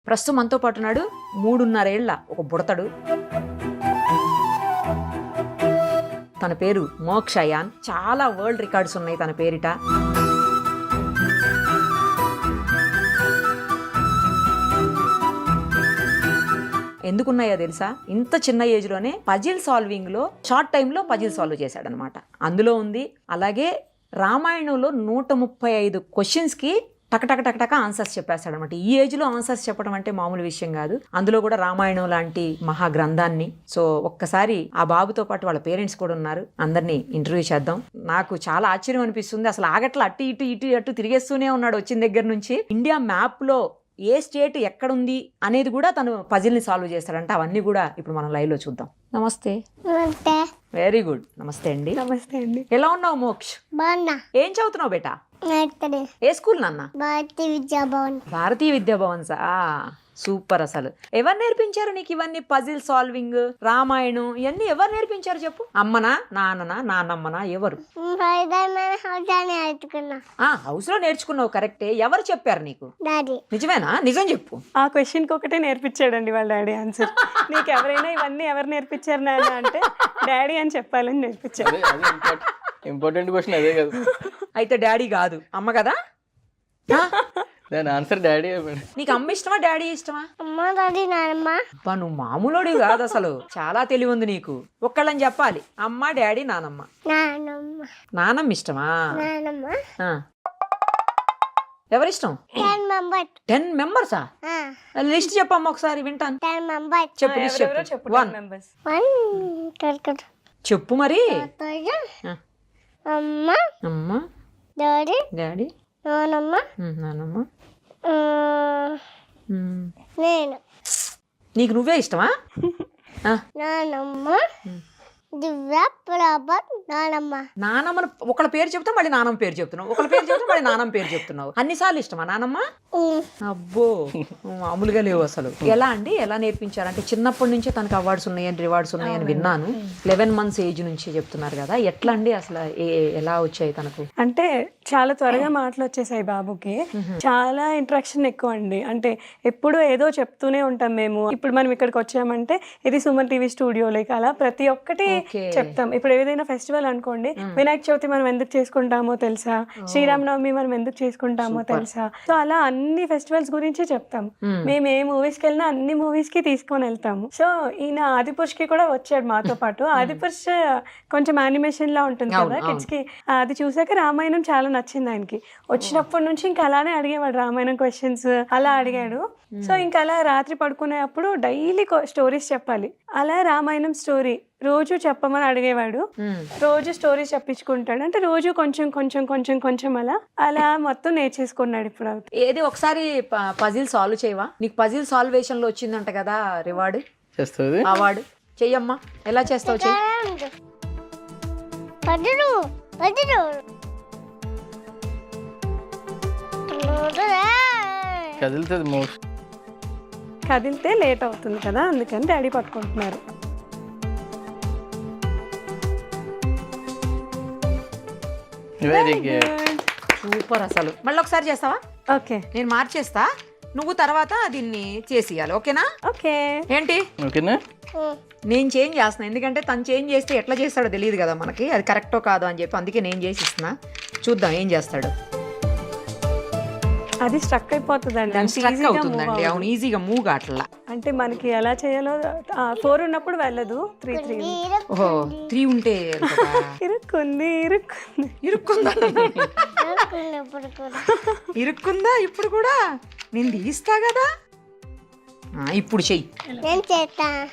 ప్రస్తుతం మనతో పాటు ఉన్నాడు 3.5 ఏళ్ల ఒక బుడతడు. తన పేరు మోక్ష యాన్. చాలా వరల్డ్ రికార్డ్స్ ఉన్నాయి తన పేరిట. ఎందుకున్నాయో తెలుసా? ఇంత చిన్న ఏజ్ లోనే పజిల్ సాల్వింగ్ లో షార్ట్ టైమ్ లో పజిల్ సాల్వ్ చేశాడనమాట. అందులో ఉంది. అలాగే రామాయణంలో 135 క్వశ్చన్స్ కి టకటక ఆన్సర్స్ చెప్పేస్తాడు అనమాట. ఈ ఏజ్ లో ఆన్సర్స్ చెప్పడం అంటే మామూలు విషయం కాదు. అందులో కూడా రామాయణం లాంటి మహా గ్రంథాన్ని. సో ఒక్కసారి ఆ బాబుతో పాటు వాళ్ళ పేరెంట్స్ కూడా ఉన్నారు. అందరినీ ఇంటర్వ్యూ చేద్దాం. నాకు చాలా ఆశ్చర్యం అనిపిస్తుంది. అసలు ఆగట్ల అటు తిరిగేస్తూనే ఉన్నాడు వచ్చిన దగ్గర నుంచి. ఇండియా మ్యాప్ లో ఏ స్టేట్ ఎక్కడుంది అనేది కూడా తను పజిల్ని సాల్వ్ చేస్తాడంట. అవన్నీ కూడా ఇప్పుడు మనం లైవ్ లో చూద్దాం. నమస్తే. Very good. నమస్తే అండి. నమస్తే అండి. ఎలా ఉన్నావు మోక్ష్? ఏం చదువుతున్నావు బేటా? ఏ స్కూల్ నాన్న? భారతీయ విద్యాభవన్. సూపర్. అసలు ఎవరు నేర్పించారు నీకు ఇవన్నీ? పజిల్ సాల్వింగ్, రామాయణం ఇవన్నీ ఎవరు నేర్పించారు చెప్పు? అమ్మనా, నాన్ననా, నాన్నమ్మనా, ఎవరు? హౌస్ లో నేర్చుకున్నావు. కరెక్టే. ఎవరు చెప్పారు నీకు? నిజమేనా? నిజం చెప్పు. ఆ క్వశ్చన్ కి ఒకటే నేర్పించాడండి వాళ్ళ డాడీ ఆన్సర్. నీకు ఎవరైనా ఇవన్నీ ఎవరు నేర్పించారు నాన్న అంటే డాడీ అని చెప్పాలని నేర్పించారు. ఇంపార్టెంట్ క్వశ్చన్ అదే కదా. అయితే డాడీ కాదు, అమ్మ కదా? దాని ఆన్సర్ డాడీ. నీకు అమ్మ ఇష్టమా, డాడీ ఇష్టమా? అమ్మ, డాడీ, నాన్నమ్మ. నువ్వు మామూలుడి కాదు అసలు. చాలా తెలివి ఉంది నీకు. ఒక్కళ్ళని చెప్పాలి. అమ్మ, డాడీ, నానమ్మ. నానమ్మ ఇష్టమా? ఎవరిష్టం? 10 మెంబర్సా? లిస్ట్ చెప్పమ్మా ఒకసారి వింటాను. చెప్పు లిస్ట్ చెప్పు. 1 చెప్పు మరి. అమ్మ, అమ్మ, డాడీ, డాడీ, నానమ్మ, నానమ్మ, నేను. నీకు నువ్వే ఇష్టమా? నానమ్మ, దివ్య, ప్రభాత్, నానమ్మ. నానమ్మను ఒకళ్ళ పేరు చెప్తావు, మళ్ళీ నానమ్మ పేరు చెప్తున్నావు. ఒకళ్ళ పేరు చెప్తావు, మళ్ళీ నానమ్మ పేరు చెప్తున్నావు. అన్నిసార్లు ఇష్టమా నానమ్మ? అబ్బో, మామూలుగా లేవు అసలు. ఎలా అండి, ఎలా నేర్పించారంటే చిన్నప్పటి నుంచే తనకు అవార్డ్స్ ఉన్నాయని, రివార్డ్స్ ఉన్నాయని విన్నాను. 11 months ఏజ్ నుంచి చెప్తున్నారు కదా. ఎట్లా అండి అసలు? ఎలా వచ్చాయి తనకు? అంటే చాలా త్వరగా మాటలు వచ్చేసాయి బాబుకి. చాలా ఇంట్రాక్షన్ ఎక్కువ అండి. అంటే ఎప్పుడు ఏదో చెప్తూనే ఉంటాం మేము. ఇప్పుడు మనం ఇక్కడికి వచ్చామంటే ఇది సుమన్ టీవీ స్టూడియో లేక అలా ప్రతి ఒక్కటి చెప్తాం. ఇప్పుడు ఏదైనా ఫెస్టివల్ అనుకోండి, వినాయక చవితి మనం ఎందుకు చేసుకుంటామో తెలుసా, శ్రీరామనవమి మనం ఎందుకు చేసుకుంటామో తెలుసా. సో అలా అన్ని ఫెస్టివల్స్ గురించి చెప్తాం. మేము ఏ మూవీస్కి వెళ్ళినా అన్ని మూవీస్ కి తీసుకొని వెళ్తాము. సో ఈయన ఆదిపురుష్ కి కూడా వచ్చాడు మాతో పాటు. ఆదిపురుష్ కొంచెం యానిమేషన్ లా ఉంటుంది కదా కిడ్స్ కి. అది చూసాక రామాయణం చాలా నచ్చింది ఆయనకి. వచ్చినప్పటి నుంచి ఇంకా అలానే అడిగేవాడు రామాయణం క్వశ్చన్స్. అలా అడిగాడు. సో ఇంకా అలా రాత్రి పడుకునేటప్పుడు డైలీ స్టోరీస్ చెప్పాలి. అలా రామాయణం స్టోరీ రోజు చెప్పమని అడిగేవాడు. రోజు స్టోరీస్ చెప్పించుకుంటాడు. అంటే రోజు కొంచెం కొంచెం కొంచెం కొంచెం అలా అలా మొత్తం నేర్చేసుకున్నాడు ఇప్పుడు. ఏది ఒకసారి పజిల్ సాల్వ్ చేయవా? నీకు పజిల్ సాల్వేషన్ లో వచ్చిందంట కదా రివార్డు, అవార్డు. చెయ్యమ్మా. ఎలా చేస్తావు? చెయ్యి. కదిలితే లేట్ అవుతుంది కదా, అందుకని డాడీ పట్టుకుంటున్నారు. సూపర్. అసలు మళ్ళీ ఒకసారి చేస్తావా? ఓకే, నేను మార్చేస్తా, నువ్వు తర్వాత దీన్ని చేసేయాలి. ఓకేనా? ఓకే. ఏంటి? ఓకేనా? నేను చేంజ్ చేస్తున్నా, ఎందుకంటే తను చేంజ్ చేస్తే ఎట్లా చేస్తాడో తెలియదు కదా మనకి, అది కరెక్టో కాదో అని చెప్పి. అందుకే నేను చేసి ఇస్తున్నా. చూద్దాం ఏం చేస్తాడు. అది స్ట్రక్ అయిపోతుందండి. స్ట్రక్ అవుతుందండి. అవును, ఈజీగా మూవ్ కావట్లా. అంటే మనకి ఎలా చేయాలో 4 ఉన్నప్పుడు వెళ్ళదు. 3 ఉంటే ఇరుక్కుంది. ఇరుక్కుందా ఇప్పుడు కూడా? నేను తీస్తా కదా. ఇప్పుడు చెయ్యి.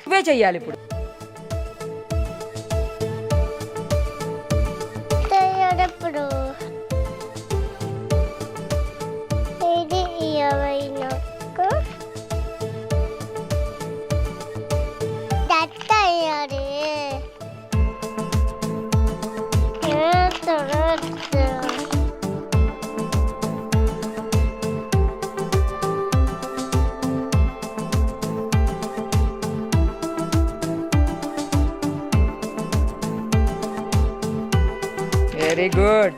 నువ్వే చెయ్యాలి ఇప్పుడు. Very good.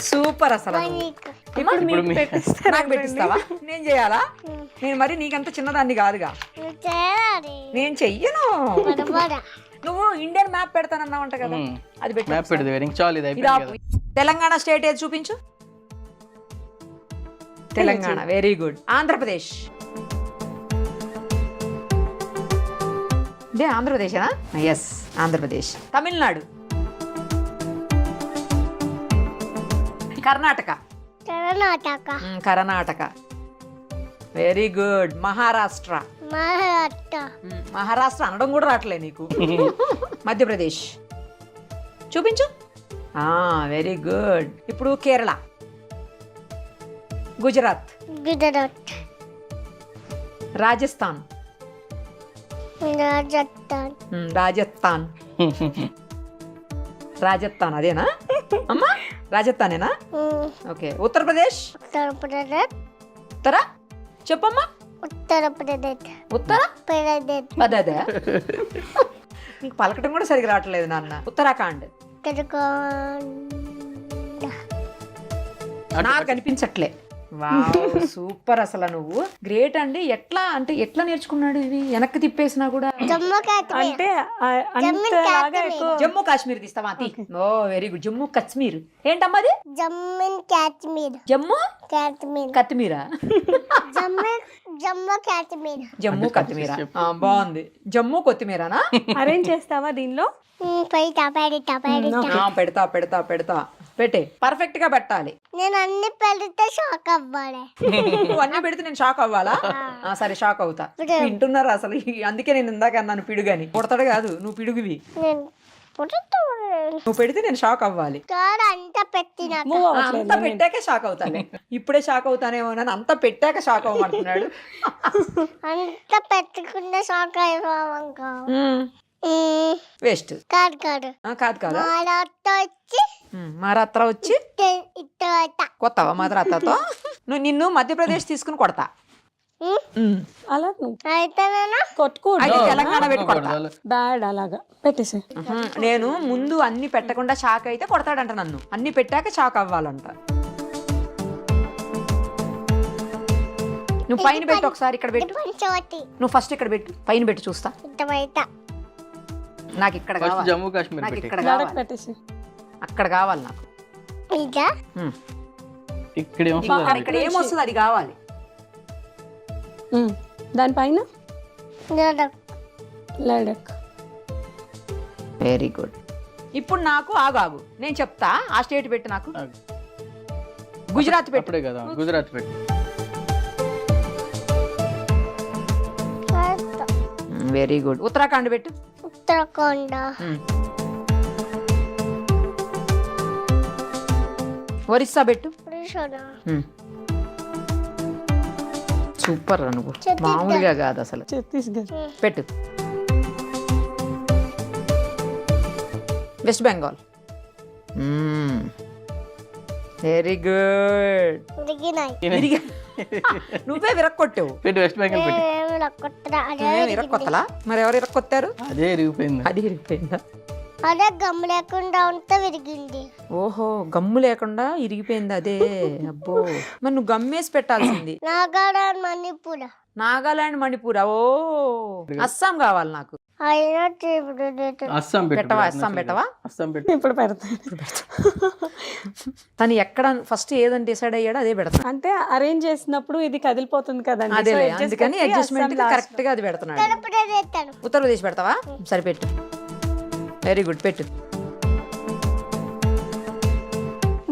సూపర్ అసలు నువ్వు. నీకు ఇప్పుడు మీకు మీ- పెట్టిస్తారా? నాకు పెట్టిస్తావా? నేను చేయాలా? నేను మరి నీకంత చిన్నదాన్ని కాదుగా. నువ్వు చేయాలి నేను చెయ్యను. పడబడ నువ్వు ఇండియన్ మ్యాప్ పెడతానన్నావంట కదా, అది పెట్టు. మ్యాప్ పెడితే ఇంక చాలు ఇది ఇది అయిపోయింది ఆపు. తెలంగాణ స్టేట్ ఏది చూపించు. Telangana, very good. ఆంధ్రప్రదేశ్, ఇదే ఆంధ్రప్రదేశేనా? Yes, Andhra Pradesh. Tamil Nadu, Karnataka, Karnataka Karnataka, very good. Maharashtra, Maharashtra Maharashtra అనడం కూడా రావట్లే నీకు. మధ్యప్రదేశ్ చూపించు. Very good. ఇప్పుడు కేరళ, గుజరాత్, గుజరాత్ రాజస్థాన్, రాజస్థాన్ రాజస్థాన్, రాజస్థాన్ అదేనా అమ్మా? రాజస్థానేనా? ఓకే. ఉత్తరప్రదేశ్, ఉత్తరప్రదేశ్ ఉత్తర చెప్పమ్మా. ఉత్తరప్రదేశ్ ఉత్తర ప్రదేశ్ అదే నీకు పలకటం కూడా సరిగ్గా రావట్లేదు నాన్న. ఉత్తరాఖండ్, నాకు కనిపించట్లే. వావ్, సూపర్ అసలు నువ్వు గ్రేట్ అండి. ఎట్లా అంటే ఎట్లా నేర్చుకున్నాడు ఇవి? వెనక్కి తిప్పేసినా కూడా. జమ్మూ కాశ్మీర్ అంటే అంతలాగా ఎక్కువ జమ్మూ కాశ్మీర్ తీస్తావా? ఓ వెరీ గుడ్. జమ్మూ కాశ్మీర్ ఏంటమ్మా అది? జమ్మూ కాశ్మీర్ జమ్మూ కాశ్మీర్ కత్తిమీరా? జమ్మూ జమ్మూ కాశ్మీర్ జమ్మూ కొత్తిమీర. బాగుంది. జమ్మూ కొత్తిమీరనా? అరేంజ్ చేస్తావా దీనిలో? పెడతా పెడతా పెడతా పెడతా పెడతా పెడతా. పెట్టే, పర్ఫెక్ట్ గా పెట్టాలి. నేను అన్ని పెడితే షాక్ అవ్వాలి నువ్వు అన్ని పెడితే నేను షాక్ అవ్వాలా? సరే, షాక్ అవుతా. వింటున్నారా అసలు? అందుకే నేను ఇందాక అన్నాను పిడుగని. కొడతాడు కాదు, నువ్వు పిడుగువి. నేను పుట్టుతూ నువ్వు పెడితే నేను షాక్ అవ్వాలి. కాడ అంతా పెట్టినాక మూవ్ అవ్వట్లేదు. అంతా పెట్టాకే షాక్ అవుతానే. ఇప్పుడే షాక్ అవుతానేమో అని అంతా పెట్టాక షాక్ అవ్వమంటున్నాడు. అంత పెట్టుకున్న షాక్ అయిపోవాక వేస్ట్. కాదు కాదు కాదు కాదా? మారాతో వచ్చి మా రత్ర వచ్చి ఇట్ట కొత్తవా మా రత్రతో? నిన్ను మధ్యప్రదేశ్ తీసుకుని కొడతా. అలా నువ్వు అయితేనేనా కొట్టుకోడు. అయితే తెలంగాణ పెట్టి కొడతా. బ్యాడ్ అలాగా పెట్టేసి. నేను ముందు అన్ని పెట్టకుండా షాక్ అయితే కొడతాడంట నన్ను. అన్ని పెట్టాక షాక్ అవ్వాలంట. నువ్వు పైన పెట్టు ఒకసారి. ఇక్కడ పెట్టు. పంచవటి నువ్వు ఫస్ట్ ఇక్కడ పెట్టు. పైన పెట్టు చూస్తా. ఇట్ట బయట నాకు ఇక్కడ ఫస్ట్ కావాలి. జమ్మూ కాశ్మీర్ నాకు పెట్టి ఇక్కడ గడకు కావాలి. పెట్టేసి. అక్కడ కావాలి నాకు. ఇక ఇక్కడ ఇక్కడ ఏమొస్తుంది అది కావాలి. దానిపైన లడక్ లడక్. Very good. ఇప్పుడు నాకు ఆగు నేను చెప్తా. ఆ స్టేట్ పెట్టు నాకు. గుజరాత్ పెట్టు. అప్పుడే కదా గుజరాత్ పెట్టి. Very good. ఉత్తరాఖండ్ పెట్టు. ఉత్తరాఖండ్ ఒరిస్సా పెట్టు. ఒరిస్సా సూపర్ నువ్వు, ఛత్తీస్గఢ్. మామూలుగా కాదు అసలు. ఛత్తీస్గఢ్. పెట్టు. వెస్ట్ బెంగాల్. Very good. ఉరిగినాయి నువ్వే విరక్కొట్టావు. పెట్టి వెస్ట్ బెంగాల్ పెట్టి. ఏమి లక్కొత్తరా అదే నువ్వేం విరక్కొత్తలా? మరి ఎవరు విరక్కొత్తారు? అదే ఇరిగిపోయింది. అది విరిగిపోయిందా? అదే గమ్ లేకుండా ఉంటే విరిగింది ఓహో, గమ్ము లేకుండా ఇరిగిపోయింది అదే. అబ్బో, మరి నువ్వు గమ్మేసి పెట్టాల్సింది. నాగాలాండ్ మణిపూర్ నాగాలాండ్, మణిపూర్. ఓ, అస్సాం కావాలి నాకు. అయినా అస్సాం పెట్టవా? అస్సాం పెట్టవా? అస్సాం పెట్టి. ఇప్పుడు పెడతాను. తను ఎక్కడ ఫస్ట్ ఏదని డిసైడ్ అయ్యాడో అదే పెడతాను. అంటే అరేంజ్ చేసినప్పుడు ఇది కదిలిపోతుంది కదండి. అదే So adjust అందుకని పెట్టి అడ్జస్ట్మెంట్ అస్సాం last. కరెక్ట్ గా అది పెడుతున్నాడు. కడపడేస్తాను ఉత్తరప్రదేశ్ పెడతావా? సరే పెట్టు. వెరీ గుడ్, పెట్టు.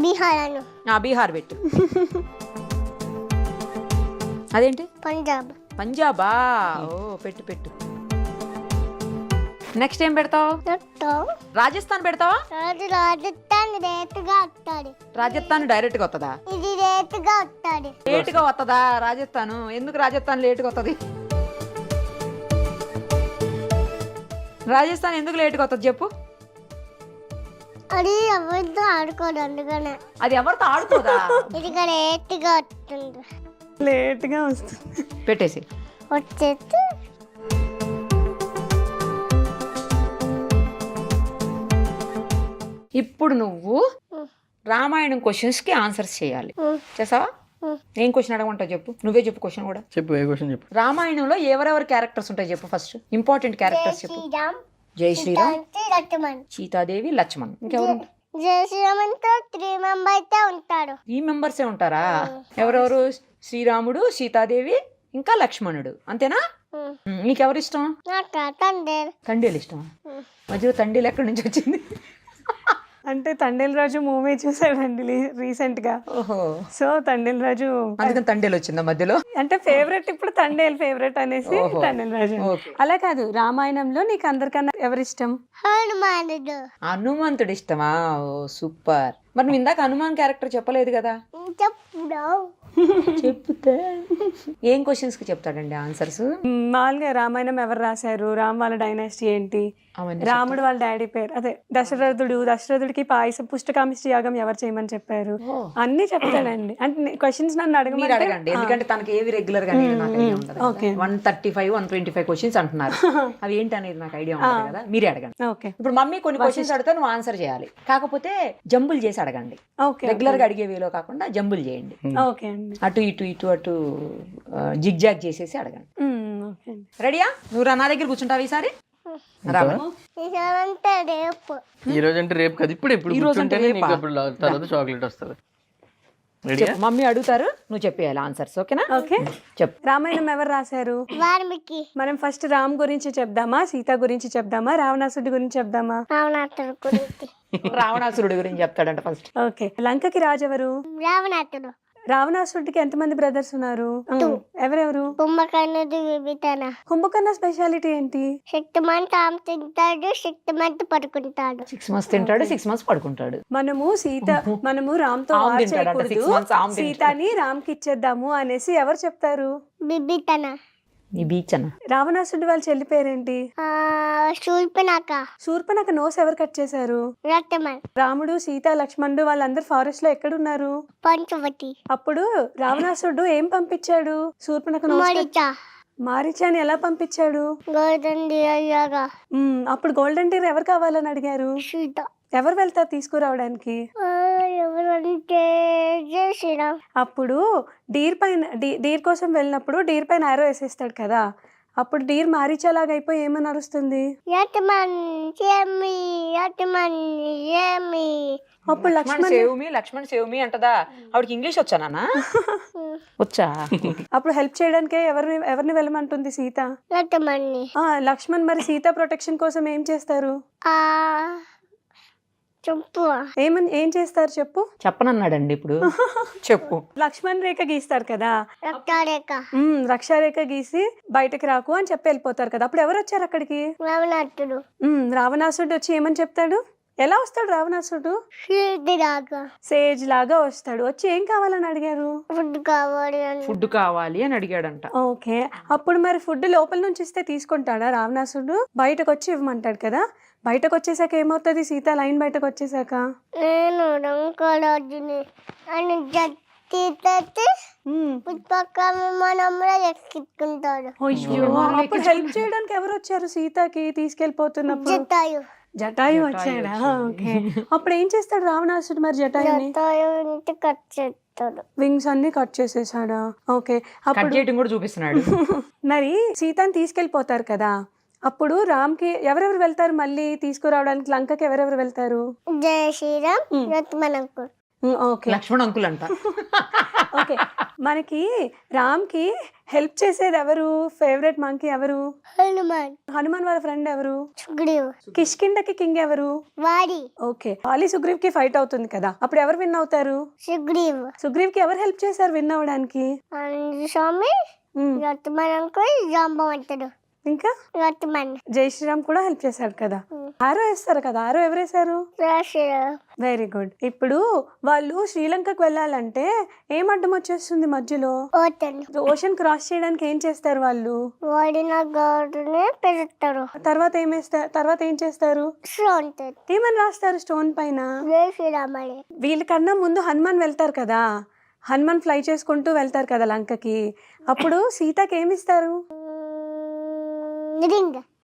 బీహార్ అను బీహార్ పెట్టు. అదేంటి? పంజాబ్ పంజాబా? ఓ, పెట్టు పెట్టు. నెక్స్ట్ ఏం పెడతావు? రాజస్థాన్ పెడతావా? రాజస్థాన్ రేటుగా వస్తాడు రాజస్థాన్ డైరెక్ట్ గా వస్తుందా? ఇది రేటుగా వస్తాడు లేట్ గా వస్తుందా రాజస్థాన్? ఎందుకు రాజస్థాన్ లేట్ గా వస్తుంది? రాజస్థాన్ ఎందుకు లేట్ గా వస్తుంది చెప్పు. అది ఎవరితో ఆడుకోడు అందుకనే అది ఎవరితో ఆడుకోదా? ఇది రేటుగా వస్తుంది లేట్గా వస్తుంది. పెట్టేసి. వచ్చేసి ఇప్పుడు నువ్వు రామాయణం క్వశ్చన్స్కి ఆన్సర్స్ చేయాలి. ఉమ్. చేసావా? ఉమ్. ఏం క్వశ్చన్ అడగమంటావు చెప్పు, నువ్వే చెప్పు క్వశ్చన్ కూడా. చెప్పు, ఏ క్వశ్చన్ చెప్పు. రామాయణంలో ఎవరెవరు క్యారెక్టర్స్ ఉంటాయి చెప్పు, ఫస్ట్ ఇంపార్టెంట్ క్యారెక్టర్స్ చెప్పు. శ్రీరామ్ జై శ్రీరామ్, లక్ష్మణ్. సీతాదేవి, లక్ష్మణ్. ఇంకెవరు? జై శ్రీరామ్ అంటే 3 మెంబర్స్ ఉంటారు. ఈ మెంబర్సే ఉంటారా? ఎవరెవరు? శ్రీరాముడు, సీతాదేవి, ఇంకా లక్ష్మణుడు, అంతేనా? ఉమ్. నీకెవరు ఇష్టం? నాకు తండ్రి. తండేలు ఇష్టం. మధ్యలో తండేలు ఎక్కడి నుంచి వచ్చింది? అంటే తండేల్ రాజు మూవీ చూసాడండి రీసెంట్ గా. ఓహో, సో తండేల్ రాజు అందుకని తండేలు వచ్చిందా మధ్యలో? అంటే ఫేవరెట్, ఇప్పుడు తండేల్ ఫేవరెట్ అనేసి ఓహో. తండేల్ రాజు. ఓకే. అలా కాదు, రామాయణంలో నీకు అందరికన్నా ఎవరిష్టం? హనుమానుడు. హనుమంతుడు ఇష్టమా? ఓ సూపర్. మరి నువ్వు ఇందాక హనుమాన్ క్యారెక్టర్ చెప్పలేదు కదా? చెప్పుదాం. చెప్తే ఏం క్వశ్చన్స్ కి చెప్తాడండి ఆన్సర్స్? మామూలుగా రామాయణం ఎవరు రాశారు, రామ్ వాళ్ళ డైనాసిటీ ఏంటి, అవన్నీ రాముడు వాళ్ళ డాడీ పేరు, అదే దశరథుడికి పాయసం పుష్టకామిష్టి యాగం ఎవరు చేయమని చెప్పారు, అన్ని చెప్తాడండి. అంటే క్వశ్చన్స్ నన్ను మీరు అడగమంటే అడగండి, ఎందుకంటే తనకి ఏవి రెగ్యులర్ గా అనేది నాకు ఐడియా ఉండదు. ఓకే. 135, 125 క్వశ్చన్స్ అంటున్నారు. అవి ఏంటి అనేది నాకు ఐడియా ఉండదు కదా, మీరే అడగండి. ఓకే ఇప్పుడు మమ్మీ కొన్ని క్వశ్చన్స్ అడిగితే నువ్వు ఆన్సర్ చేయాలి, కాకపోతే జంబుల్ చేసి అడగండి. ఓకే రెగ్యులర్ గా అడిగే వేలో కాకుండా జంబుల్ చేయండి. ఓకే అండి. అటు అటు జిగ్జాగ్ చేసేసి అడగండి. ఓకే అండి. రెడీయా? నువ్వు నా దగ్గర కూర్చుంటావు ఈసారి? రావాలి. ఇదంతా రేపు. ఈ రోజు అంటే రేపు కదా, ఇప్పుడు ఈ రోజు అంటే కూర్చుంటేనే రేపా? నీకు అప్పుడు తర్వాత చాక్లెట్ వస్తుంది. రెడీయా? చెప్పు, మమ్మీ అడుగుతారు, నువ్వు చెప్పేయాలి ఆన్సర్స్. ఓకేనా? ఓకే. చెప్పు. రామాయణం ఎవరు రాశారు? వాల్మీకి. మనం ఫస్ట్ రామ్ గురించి చెప్దామా, సీత గురించి చెప్దామా, రావణాసుడి గురించి చెప్దామా? రావణాసుడు గురించి. రావణాసురుడి గురించి చెప్తాడంట ఫస్ట్. ఓకే. లంకకి రాజెవరు? రావణాసుడు. రావణాసుడికి ఎంతమంది బ్రదర్స్ ఉన్నారు? ఎవరెవరు? కుంభకర్ణుడు విభీషణ. కుంభకర్ణ స్పెషాలిటీ ఏంటి? శక్తిమంత్ తాము తింటాడు, శక్తిమంత్ పడుకుంటాడు. 6 months తింటాడు, 6 months పడుకుంటాడు. మనము రామ్తో ఆమ్ వార్ తింటాడంట, 6 చేయకూడదు, months ఆమ్ తింటాడు. సీతని రామ్కి ఇచ్చేద్దాము అనేసి ఎవరు చెప్తారు? విభీషణ. ఈ బీచ్ అన్న. రావణాసుడి వాళ్ళ చెల్లి పేరేంటి? శూర్పణఖ. శూర్పణఖ నోస్ ఎవరు కట్ చేశారు? రక్తమన్. రాముడు, సీత, లక్ష్మణుడు వాళ్ళందరూ ఫారెస్ట్ లో ఎక్కడున్నారు? పంచవటి. అప్పుడు రావణాసుడు ఏం పంపించాడు? శూర్పణఖ మరిచా. మారీచాని ఎలా పంపించాడు? Golden dear. అప్పుడు గోల్డెన్ టీర్ ఎవరు కావాలని అడిగారు? సీత. ఎవరు వెళ్తారు తీసుకురావడానికి? ఎవరంటే జై శ్రీరామ్. అప్పుడు డీర్ కోసం వెళ్ళినప్పుడు డీర్ పైన ఆరో వేసేస్తాడు కదా, అప్పుడు డీర్ మారీచాలాగా అయిపోయి ఏమని అరుస్తుంది? యతమన్ ఏమి, యతమన్ ఏమి. అప్పుడు లక్ష్మణ్ సేవ్ మీ అంటదా? ఆవిడకి ఇంగ్లీష్ వచ్చా నాన్న? వచ్చా? అప్పుడు హెల్ప్ చేయడానికి ఎవరిని వెళ్ళమంటుంది సీత? యతమన్ని. లక్ష్మణ్ మరి సీత ప్రొటెక్షన్ కోసం ఏం చేస్తారు? చెప్పు. ఏం చేస్తారు చెప్పు? చెప్పనన్నాడండి ఇప్పుడు. చెప్పు. లక్ష్మణ్ రేఖ గీస్తారు కదా, రక్తరేఖ. రక్షారేఖ గీసి బయటకు రాకు అని చెప్పి వెళ్ళిపోతారు కదా, అప్పుడు ఎవరు వచ్చారు అక్కడికి? రావణాసుడు. రావణాసుడు వచ్చి ఏమని చెప్తాడు? ఎలా వస్తాడు రావణాసుడు? సేజ్ లాగా వస్తాడు. వచ్చి ఏం కావాలని అడిగారు? ఫుడ్ కావాలి అని అడిగాడంట. ఓకే. అప్పుడు మరి ఫుడ్ లోపల నుంచి ఇస్తే తీసుకుంటాడా రావణాసుడు? బయటకు వచ్చి ఇవ్వమంటాడు కదా, బయటకు వచ్చేసాక ఏమవుతుంది? సీత లైన్ బయటకు వచ్చేసాక నేను రంగరాజుని అని అప్పుడు హెల్ప్ చేయడానికి ఎవరు వచ్చారు సీతకి తీసుకెళ్ళిపోతున్నప్పుడు? జటాయు వచ్చాడా? ఓకే. అప్పుడు ఏం చేస్తాడు రావణాసుడు మరి జటాయుని? కట్ చేస్తాడు. వింగ్స్ అన్ని కట్ చేసేసాడా? ఓకే. అప్పుడు కూడా చూపిస్తున్నాడు. మరి సీతని తీసుకెళ్ళిపోతారు కదా, అప్పుడు రామ్కి ఎవరెవరు వెళ్తారు మళ్ళీ తీసుకురావడానికి? లంకకి ఎవరెవరు వెళ్తారు? జై Shriram, Lakshman uncle. Okay. Lakshman uncle అంట. ఓకే. మనకి రామ్కి హెల్ప్ చేసేది ఎవరు? ఫేవరెట్ మంకీ ఎవరు? హనుమాన్. హనుమాన్ వాళ్ళ ఫ్రెండ్ ఎవరు? సుగ్రీవ్. కిష్కిందకి కింగ్ ఎవరు? వాలి. ఓకే. వాలి సుగ్రీవ్ కి ఫైట్ అవుతుంది కదా, అప్పుడు ఎవరు విన్ అవుతారు? సుగ్రీవ్. సుగ్రీవ్ కి ఎవరు హెల్ప్ చేశారు విన్ అవ్వడానికి? స్వామి, లక్ష్మణ్ అంకుల్, జాంబవంతుడు. ఇంకా లక్ష్మణ్. జై శ్రీరామ్ కూడా హెల్ప్ చేశాడు కదా. ఆరో వేస్తారు కదా, ఆరో ఎవరు వేశారు? Very good. ఇప్పుడు వాళ్ళు శ్రీలంకకు వెళ్ళాలంటే ఏం అడ్డం వచ్చేస్తుంది మధ్యలో? ఓషన్ క్రాస్ చేయడానికి ఏం చేస్తారు వాళ్ళు? పెడతారు. తర్వాత ఏం చేస్తారు? ఏమని రాస్తారు స్టోన్ పైన? వీళ్ళకన్నా ముందు హనుమాన్ వెళ్తారు కదా, హనుమాన్ ఫ్లై చేసుకుంటూ వెళ్తారు కదా లంకకి, అప్పుడు సీతకి ఏమిస్తారు?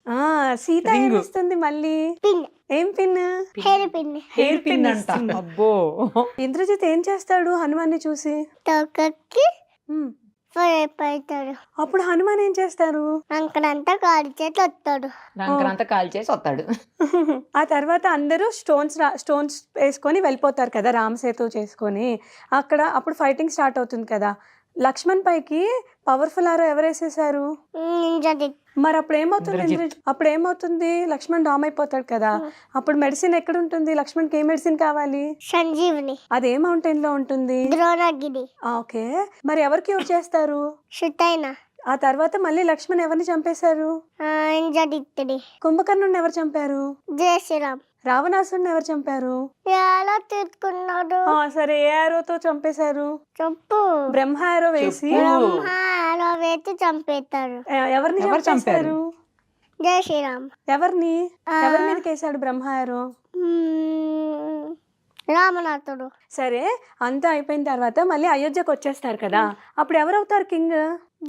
ఆ సీత ఏమిస్తుంది మళ్ళీ? పిన్ ఏం pin? Hair pin hair pin అంట. అబ్బో. ఇంద్రజిత్ ఏం చేస్తాడు హనుమాన్ని చూసి? తొక్కకి ఉమ్. పెడతాడు. అప్పుడు హనుమాన్ ఏం చేస్తారు? అక్కడంతా కాలు చేతి వస్తాడు. రంకరంతా కాల్ చేసి వస్తాడు. ఆ తర్వాత అందరూ స్టోన్స్ వేసుకొని వెళ్ళిపోతారు కదా, రామసేతు చేసుకొని. అప్పుడు ఫైటింగ్ స్టార్ట్ అవుతుంది కదా. లక్ష్మణ్ పైకి పవర్ఫుల్ ఆరో ఎవరు వేసేసారు? ఇంద్రజిత్. మరి అప్పుడు ఏమవుతుంది? లక్ష్మణ్ డామ్ అయిపోతాడు కదా. అప్పుడు మెడిసిన్ ఎక్కడ ఉంటుంది? లక్ష్మణ్కి ఏ మెడిసిన్ కావాలి? సంజీవిని. అది ఏ మౌంటైన్ లో ఉంటుంది? ద్రోణగిరి. ఓకే, మరి ఎవరికి యూజ్ చేస్తారు? శుతైన. ఆ తర్వాత మళ్ళీ లక్ష్మణ్ ఎవరిని చంపేశారు? ఇంద్రజిత్తుడి. కుంభకర్ణుని ఎవరు చంపారు? జై శ్రీరామ్. రావణాసుడిని ఎవరు చంపారు? ఎలా తీసుకున్నాడు? సరే, ఏ ఆరోతో చంపేశారు? చెప్పు. బ్రహ్మ ఆరో వేసి అలా వేసి చంపేస్తారు. ఎవరిని చంపేశారు? జై శ్రీరామ్. ఎవరి మీదకి వేసాడు బ్రహ్మ ఆరో? రామనాథుడు. సరే, అంతా అయిపోయిన తర్వాత మళ్ళీ అయోధ్యకు వచ్చేస్తారు కదా. అప్పుడు ఎవరవుతారు కింగ్?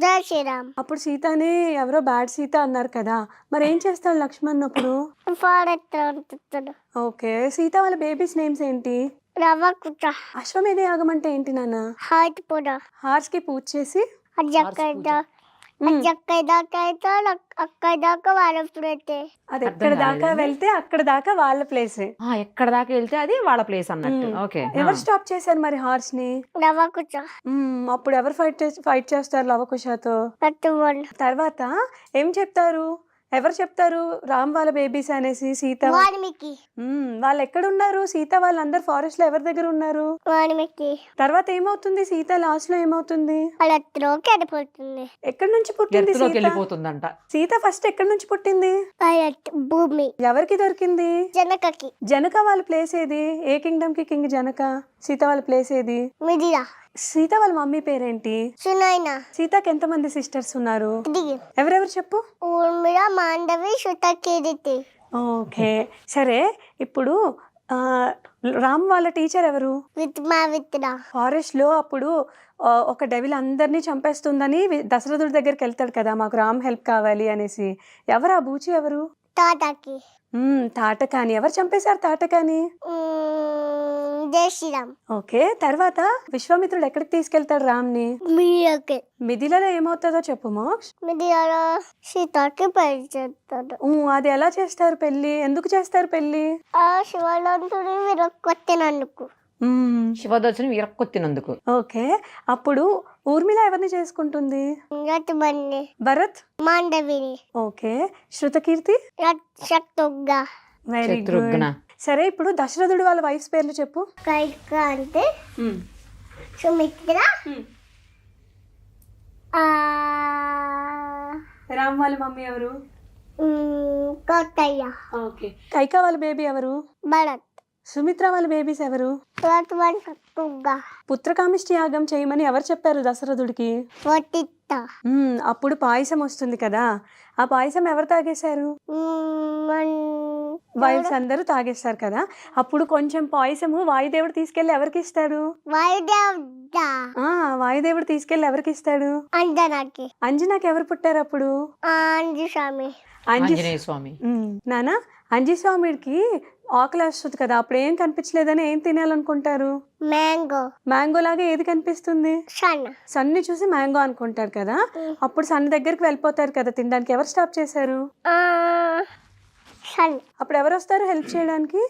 జై శ్రీరామ్. అప్పుడు సీతని ఎవరో బ్యాడ్ సీత అన్నారు కదా. మరి ఏం చేస్తాడు లక్ష్మణ్ అప్పుడు? పాడెత్తాడు. ఓకే, సీత వాళ్ళ బేబీస్ నేమ్స్ ఏంటి? రవకుట. అశ్వమేధ యాగం అంటే ఏంటి నాన్న? హాయిట్ కూడా. హార్స్ కి పూజ చేసి అక్కడి దాకా అయితే అక్కడి దాకా వాడప్పుడైతే అది ఎక్కడ దాకా వెళ్తే అక్కడ దాకా వాళ్ళ ప్లేసే. ఎక్కడ దాకా వెళ్తే అది వాళ్ళ ప్లేస్ అన్నట్టు. ఓకే. ఎవరు స్టాప్ చేశారు మరి హార్స్ ని? రవకుట. అప్పుడు ఎవరు ఫైట్ చేస్తారు లవకుశతో? పట్టుబడి. తర్వాత ఏం చెప్తారు? ఎవరు చెప్తారు రామ్ వాళ్ళ బేబీస్ అనేసి? సీత. వాల్మీకి. వాళ్ళు ఎక్కడ ఉన్నారు? సీత వాళ్ళందరూ ఫారెస్ట్ లో ఎవరి దగ్గర ఉన్నారు? వాల్మీకి. తర్వాత ఏమవుతుంది? సీత లాస్ట్ లో ఏమవుతుంది? వాళ్ళకి అడిపోతుంది. ఎక్కడి నుంచి పుట్టింది సీత? వెళ్ళిపోతుందంట. సీత ఫస్ట్ ఎక్కడి నుంచి పుట్టింది? భూమి. ఎవరికి దొరికింది? జనకకి. జనక వాళ్ళ ప్లేస్ ఏది? ఏ కింగ్డమ్ కి కింగ్ జనక? సీత వాళ్ళ ప్లేస్ ఏది? మిథిల. సీత వాళ్ళ మమ్మీ పేరేంటి? సునైన. సీతకి ఎంతమంది సిస్టర్స్ ఉన్నారు? ఎవరెవరు చెప్పు? ఊర్మిళ, మాండవి, శృతకీర్తి. ఓకే, సరే. ఇప్పుడు రామ్ వాళ్ళ టీచర్ ఎవరు? విత్రా. ఫారెస్ట్ లో అప్పుడు ఒక డెవిల్ అందరినీ చంపేస్తుందని దశరథుడి దగ్గరికి వెళ్తాడు కదా, మాకు రామ్ హెల్ప్ కావాలి అనేసి. ఎవరు ఆ బూచి? ఎవరు? తాటకి. తాటకాని. ఎవరు చంపేశారు తాటకాని? జై శ్రీరామ్. ఓకే, తర్వాత విశ్వామిత్రుడు ఎక్కడికి తీసుకెళ్తాడు రామ్ ని? మిథిలలో ఏమవుతుందో చెప్పు మోక్ష్. మిథిలలో సీతకి పెళ్లి చేస్తాడు. అది ఎలా చేస్తారు పెళ్లి? ఎందుకు చేస్తారు పెళ్లి? ఆ శివలంతుడు విరక్కొట్టినందుకు. శివదర్శనం విరక్కొత్తినందుకు. ఓకే, అప్పుడు ఊర్మిళ ఎవరిని చేసుకుంటుంది? భరత్. మాండవిని. ఓకే, శృతకీర్తి. శక్తుగ్గా. Very good. సరే, ఇప్పుడు దశరథుడు వాళ్ళ వైఫ్ పేర్లు చెప్పు. కైక అంటే సుమిత్ర. రామ్ వాళ్ళ మమ్మీ ఎవరు? కౌతల్య. ఓకే, కైక వాళ్ళ బేబీ ఎవరు? భరత్. సుమిత్ర వాళ్ళ బేబీస్ ఎవరు? పుత్రకామిష్టి యాగం చేయమని ఎవరు చెప్పారు దశరథుడికి? అప్పుడు పాయసం వస్తుంది కదా, ఆ పాయసం ఎవరు తాగేశారు? వైఫ్స్ అందరూ తాగేస్తారు కదా. అప్పుడు కొంచెం పాయసము వాయుదేవుడు తీసుకెళ్లి ఎవరికి ఇస్తాడు? వాయుదేవుడు తీసుకెళ్లి ఎవరికి ఇస్తాడు? అంజనాకి ఎవరు పుట్టారు అప్పుడు? ఆంజనేయ స్వామి. నానా, అంజస్వామికి ఆకలి వస్తుంది కదా, అప్పుడు ఏం కనిపించలేదని ఏం తినాలనుకుంటారు? మ్యాంగో లాగా ఏది కనిపిస్తుంది? సన్ని చూసి మ్యాంగో అనుకుంటారు కదా. అప్పుడు సన్ దగ్గరికి వెళ్ళిపోతారు కదా తినడానికి. ఎవరు స్టాప్ చేశారు? అప్పుడు ఎవరు వస్తారు హెల్ప్ చేయడానికి?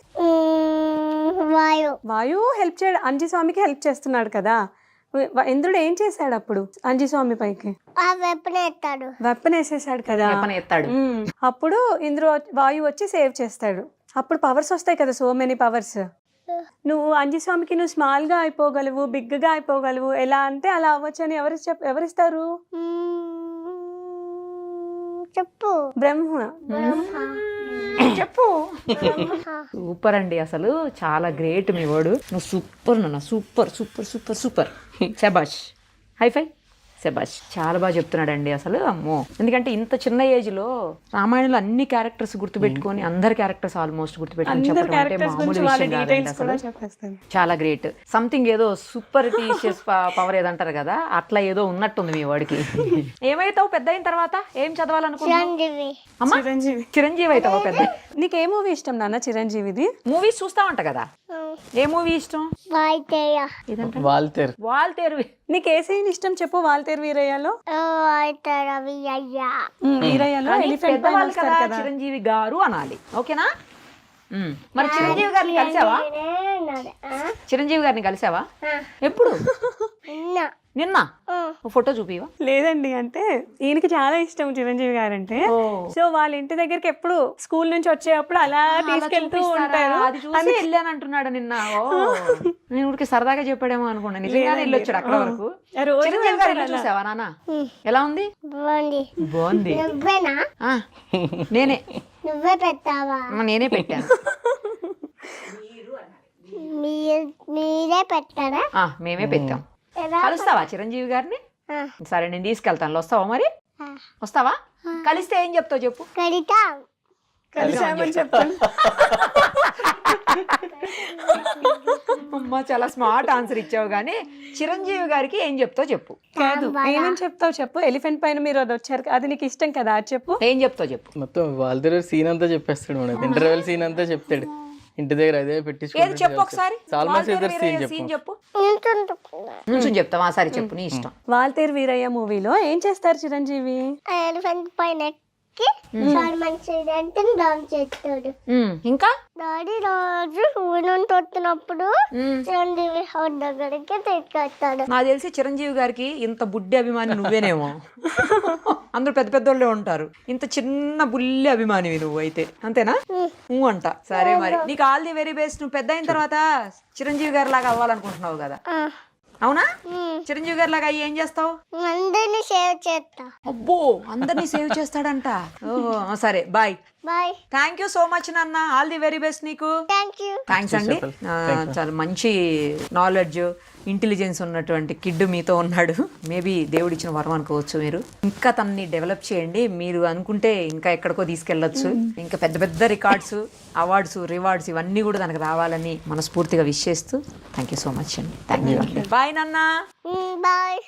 వాయు హెల్ప్ చేయడం. అంజస్వామికి హెల్ప్ చేస్తున్నాడు కదా. ఇంద్రుడు ఏం చేశాడు అప్పుడు అంజస్వామి పైకి? వెప్పన్ వేసేసాడు కదా. అప్పుడు వాయు వచ్చి సేవ్ చేస్తాడు. అప్పుడు పవర్స్ వస్తాయి కదా, సో మెనీ పవర్స్. నువ్వు అంజస్వామికి నువ్వు స్మాల్ గా అయిపోగలవు, బిగ్ గా అయిపోగలవు. ఎలా అంటే అలా అవ్వచ్చు అని ఎవరిస్తారు? చెప్పు. బ్రహ్మ. చెప్పు. సూపర్ అండి, అసలు చాలా గ్రేట్ మీ వాడు. నువ్వు సూపర్ నాన్న, సూపర్ సూపర్ సూపర్ సూపర్. శబాష్. హై ఫై. శభాష్, చాలా బాగా చెప్తున్నాడండి అసలు. అమ్మో, ఎందుకంటే ఇంత చిన్న ఏజ్ లో రామాయణంలో అన్ని క్యారెక్టర్స్ గుర్తుపెట్టుకొని, అందరి క్యారెక్టర్స్ ఆల్మోస్ట్ గుర్తుపెట్టుకొని అందరు చెప్పడం అంటే క్యారెక్టర్స్ మామూలు గురించి వాళ్ళ విషయం కాదండి డీటెయిల్స్ అసలు. కూడా చెప్పేస్తాను. చాలా గ్రేట్. సంథింగ్ ఏదో సూపర్ టీషియస్ పవర్ ఏదంటారు కదా, అట్లా ఏదో ఉన్నట్టుంది మీ వాడికి. ఏమైతావు పెద్ద అయిన తర్వాత? ఏం చదవాలనుకుంటున్నావు? చిరంజీవి. అమ్మా, చిరంజీవి. చిరంజీవి అవుతావా పెద్ద? నీకు ఏ మూవీ ఇష్టం నాన్న చిరంజీవిది? మూవీస్ చూస్తా ఉంటా కదా, ఏ మూవీ ఇష్టం? వాయితేయ. ఇదంటే వాల్తేర్. వాల్తేరు. నీకు ఏ సీన్ ఇష్టం చెప్పు. వాల్తేరు వీరయ్యలో. వాయితేర వీరయ్య. వీరయ్యలో కానీ ఎలిఫెంట్ పైన పెద్దవాళ్ళు వస్తారు కదా, కదా. చిరంజీవి గారు అనాలి. ఓకేనా? మరి చిరంజీవి గారిని కలిసావా? చిరంజీవి గారిని కలిసావా? ఎప్పుడు? నిన్న. ఓ ఫోటో చూపివా? లేదండి, అంటే ఈయనకి చాలా ఇష్టం చిరంజీవి గారు అంటే. సో వాళ్ళ ఇంటి దగ్గరికి ఎప్పుడు స్కూల్ నుంచి వచ్చేటప్పుడు అలా తీసుకెళ్తూ ఉంటారు. అది చూసి వెళ్ళాను అంటున్నాడు నిన్న. ఓ, నేను ఊరికి సరదాగా చెప్పాడేమో అనుకున్నా. నిజంగానే వెళ్ళొచ్చాడు అక్కడ వరకు. రోజు చిరంజీవి గారు ఇల్లు చూసావా నాన్న? ఎలా ఉంది? బాగుంది. బాగుంది. నువ్వేనా? ఆ, నేనే. నువ్వే పెట్టావా? నేనే పెట్టాను. మీరే పెట్టారా? మేమే పెట్టాం. ఎలా? కలుస్తావా చిరంజీవి గారిని? ఆ. సరే, నేను తీసుకెళ్తాను. వస్తావా మరి? ఆ. వస్తావా? కలిస్తే ఏం చెప్తావు చెప్పు. కడితా. కలిసామని చెప్తాను. అమ్మా, చాలా స్మార్ట్ ఆన్సర్ ఇచ్చావు. కానీ చిరంజీవి గారికి ఏం చెప్తావు చెప్పు. కాదు, ఏమేం చెప్తావు చెప్పు. ఎలిఫెంట్ పైన మీరు అది వచ్చారు, అది నీకు ఇష్టం కదా, అది చెప్పు. ఏం చెప్తావు చెప్పు. మొత్తం వాల్తేర్ సీన్ అంతా చెప్పేస్తాడు మనకి. ఇంటర్వెల్ సీన్ అంతా చెప్తాడు. ఇంటి దగ్గర అదే ఏది పెట్టించుకుంటాడు. చెప్పు ఒకసారి. సాల్మన్ సీదర్ సీన్ సీన్ చెప్పు. చెప్పు. నుంచి చెప్తావా? సరే చెప్పు, నీ ఇష్టం. వాల్తేరు వీరయ్య మూవీలో ఏం చేస్తారు చిరంజీవి? ఎలిఫెంట్ పైన ఎక్కి సల్మాన్ అంటే డాన్స్ చేస్తాడు. ఇంకా డాడీ రోజు ఊరి నుండి వస్తున్నప్పుడు చిరంజీవి హౌస్ దగ్గరికి తీసుకొస్తాడు. నాకు తెలిసి చిరంజీవి గారికి ఇంత బుడ్డి అభిమాని నువ్వేనేమో. అందరూ పెద్ద పెద్దోళ్ళే ఉంటారు. ఇంత చిన్న బుల్లి అభిమానివి నువ్వు అయితే, అంతేనా? అంట. సరే మరి, నీకు ఆల్ ది వెరీ బెస్ట్. నువ్వు పెద్ద అయిన తర్వాత చిరంజీవి గారి లాగా అవ్వాలనుకుంటున్నావు కదా, అవునా? చిరంజీవి గారి లాగా అయ్యి ఏం చేస్తావు? అందరినీ సేవ్ చేస్తా. అబ్బో, అందరినీ సేవ్ చేస్తాడంట. ఓహో, సరే, bye. Bye. Thank you so much నాన్న. ఆల్ ది వెరీ బెస్ట్ నీకు. Thank you. థ్యాంక్స్ అండి. చాలా మంచి నాలెడ్జ్, ఇంటెలిజెన్స్ ఉన్నటువంటి కిడ్ మీతో ఉన్నాడు. మేబీ దేవుడిచ్చిన వరం అనుకోవచ్చు మీరు. ఇంకా తనని డెవలప్ చేయండి. మీరు అనుకుంటే ఇంకా ఎక్కడికో తీసుకెళ్ళొచ్చు. ఇంకా పెద్ద పెద్ద రికార్డ్స్, అవార్డ్స్, రివార్డ్స్ ఇవన్నీ కూడా తనకు రావాలని మనస్ఫూర్తిగా విష్ చేస్తూ థ్యాంక్ యూ సో మచ్ అండి. Thank you. బాయ్ నాన్న. బాయ్.